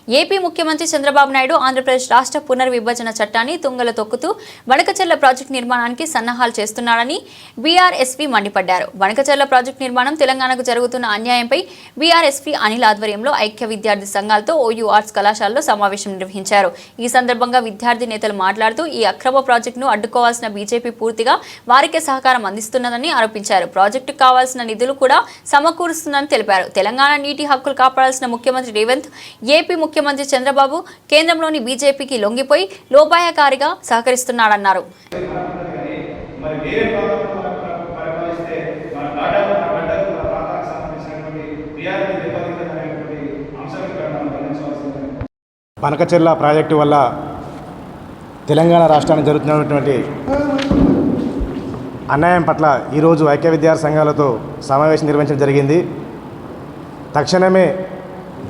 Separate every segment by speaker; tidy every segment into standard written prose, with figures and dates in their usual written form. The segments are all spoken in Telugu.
Speaker 1: ఏపీ ముఖ్యమంత్రి చంద్రబాబు నాయుడు ఆంధ్రప్రదేశ్ రాష్ట్ర పునర్విభజన చట్టాన్ని తుంగలో తొక్కుతూ బనకచెర్ల ప్రాజెక్టు నిర్మాణానికి సన్నాహాలు చేస్తున్నారని బీఆర్ఎస్పీ మండిపడ్డారు. బనకచెర్ల ప్రాజెక్టు నిర్మాణం తెలంగాణకు జరుగుతున్న అన్యాయంపై బీఆర్ఎస్పీ అనిల్ ఆధ్వర్యంలో ఐక్య విద్యార్థి సంఘాలతో ఓయూ ఆర్ట్స్ కళాశాలలో సమావేశం నిర్వహించారు. ఈ సందర్భంగా విద్యార్థి నేతలు మాట్లాడుతూ ఈ అక్రమ ప్రాజెక్టును అడ్డుకోవాల్సిన బీజేపీ పూర్తిగా వారికే సహకారం అందిస్తున్నదని ఆరోపించారు. ప్రాజెక్టుకు కావాల్సిన నిధులు కూడా సమకూరుస్తుందని తెలిపారు. తెలంగాణ నీటి హక్కులు కాపాడాల్సిన ముఖ్యమంత్రి రేవంత్, ఏపీ ముఖ్యమంత్రి చంద్రబాబు కేంద్రంలోని బీజేపీకి లొంగిపోయి లోపాయకారిగా సహకరిస్తున్నారన్నారు.
Speaker 2: బనకచెర్ల ప్రాజెక్టు వల్ల తెలంగాణ రాష్ట్రానికి జరుగుతున్నటువంటి అన్యాయం పట్ల ఈరోజు ఐక్య విద్యార్థి సంఘాలతో సమావేశం నిర్వహించడం జరిగింది. తక్షణమే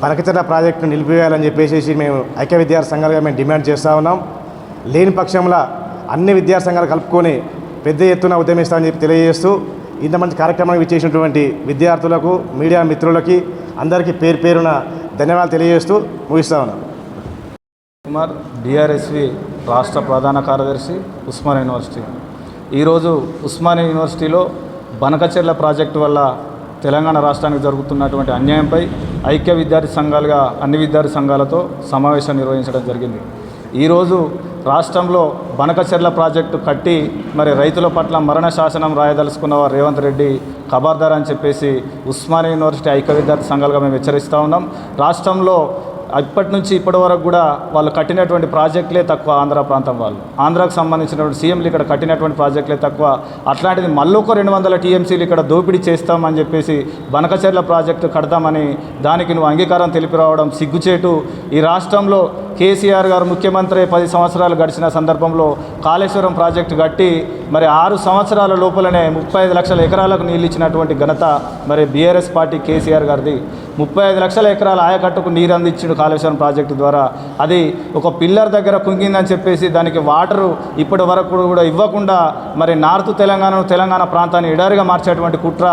Speaker 2: బనకచెర్ల ప్రాజెక్టును నిలిపివేయాలని చెప్పేసి మేము ఐక్య విద్యార్థి సంఘాలుగా మేము డిమాండ్ చేస్తూ ఉన్నాం. లేని పక్షంలో అన్ని విద్యార్థి సంఘాలు కలుపుకొని పెద్ద ఎత్తున ఉద్యమిస్తామని చెప్పి తెలియజేస్తూ ఇంత మంచి కార్యక్రమానికి ఇచ్చేసినటువంటి విద్యార్థులకు, మీడియా మిత్రులకి అందరికీ పేరు పేరున ధన్యవాదాలు తెలియజేస్తూ ముగిస్తా ఉన్నాం.
Speaker 3: కుమార్, బీఆర్ఎస్వి రాష్ట్ర ప్రధాన కార్యదర్శి, ఉస్మానియా యూనివర్సిటీ. ఈరోజు ఉస్మానియా యూనివర్సిటీలో బనకచెర్ల ప్రాజెక్టు వల్ల తెలంగాణ రాష్ట్రానికి జరుగుతున్నటువంటి అన్యాయంపై ఐక్య విద్యార్థి సంఘాలుగా అన్ని విద్యార్థి సంఘాలతో సమావేశం నిర్వహించడం జరిగింది. ఈరోజు రాష్ట్రంలో బనకచెర్ల ప్రాజెక్టు కట్టి మరి రైతుల పట్ల మరణ శాసనం రాయదలుచుకున్నవారు రేవంత్ రెడ్డి ఖబర్దార్ అని చెప్పేసి ఉస్మానియా యూనివర్సిటీ ఐక్య విద్యార్థి సంఘాలుగా మేము హెచ్చరిస్తూ ఉన్నాం. రాష్ట్రంలో ఇప్పటి నుంచి ఇప్పటి వరకు కూడా వాళ్ళు కట్టినటువంటి ప్రాజెక్టులే తక్కువ. ఆంధ్ర ప్రాంతం వాళ్ళు, ఆంధ్రాకు సంబంధించినటువంటి సీఎంలు ఇక్కడ కట్టినటువంటి ప్రాజెక్టులే తక్కువ. అట్లాంటిది మళ్ళొక 200 టీఎంసీలు ఇక్కడ దోపిడీ చేస్తామని చెప్పేసి బనకచెర్ల ప్రాజెక్టు కడతామని దానికి నువ్వు అంగీకారం తెలిపి రావడం సిగ్గుచేటు. ఈ రాష్ట్రంలో కేసీఆర్ గారు ముఖ్యమంత్రి 10 సంవత్సరాలు గడిచిన సందర్భంలో కాళేశ్వరం ప్రాజెక్టు కట్టి మరి 6 సంవత్సరాల లోపలనే 35 లక్షల ఎకరాలకు నీళ్ళు ఇచ్చినటువంటి ఘనత మరి బీఆర్ఎస్ పార్టీ కేసీఆర్ గారిది. 35 లక్షల ఎకరాల ఆయకట్టుకు నీరు అందించిన కాళేశ్వరం ప్రాజెక్టు ద్వారా అది ఒక పిల్లర్ దగ్గర కుంగిందని చెప్పేసి దానికి వాటరు ఇప్పటి వరకు కూడా ఇవ్వకుండా మరి నార్త్ తెలంగాణను, తెలంగాణ ప్రాంతాన్ని ఎడారిగా మార్చేటువంటి కుట్ర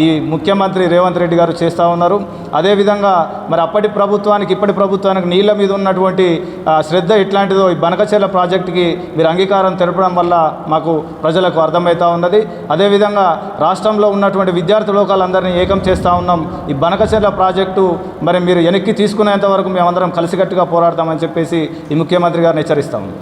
Speaker 3: ఈ ముఖ్యమంత్రి రేవంత్ రెడ్డి గారు చేస్తూ ఉన్నారు. అదేవిధంగా మరి అప్పటి ప్రభుత్వానికి ఇప్పటి ప్రభుత్వానికి నీళ్ళ మీద ఉన్నటువంటి శ్రద్ధ ఇట్లాంటిదో ఈ బనకచెర్ల ప్రాజెక్టుకి మీరు అంగీకారం తెలపడం వల్ల మాకు ప్రజలకు అర్థమవుతూ ఉన్నది. అదేవిధంగా రాష్ట్రంలో ఉన్నటువంటి విద్యార్థి లోకాలందరినీ ఏకం చేస్తూ ఉన్నాం. ఈ బనకచెర్ల ప్రాజెక్టు మరి మీరు వెనక్కి తీసుకునేంత వరకు మేమందరం కలిసికట్టుగా పోరాడతామని చెప్పేసి ఈ ముఖ్యమంత్రి గారిని హెచ్చరిస్తాము.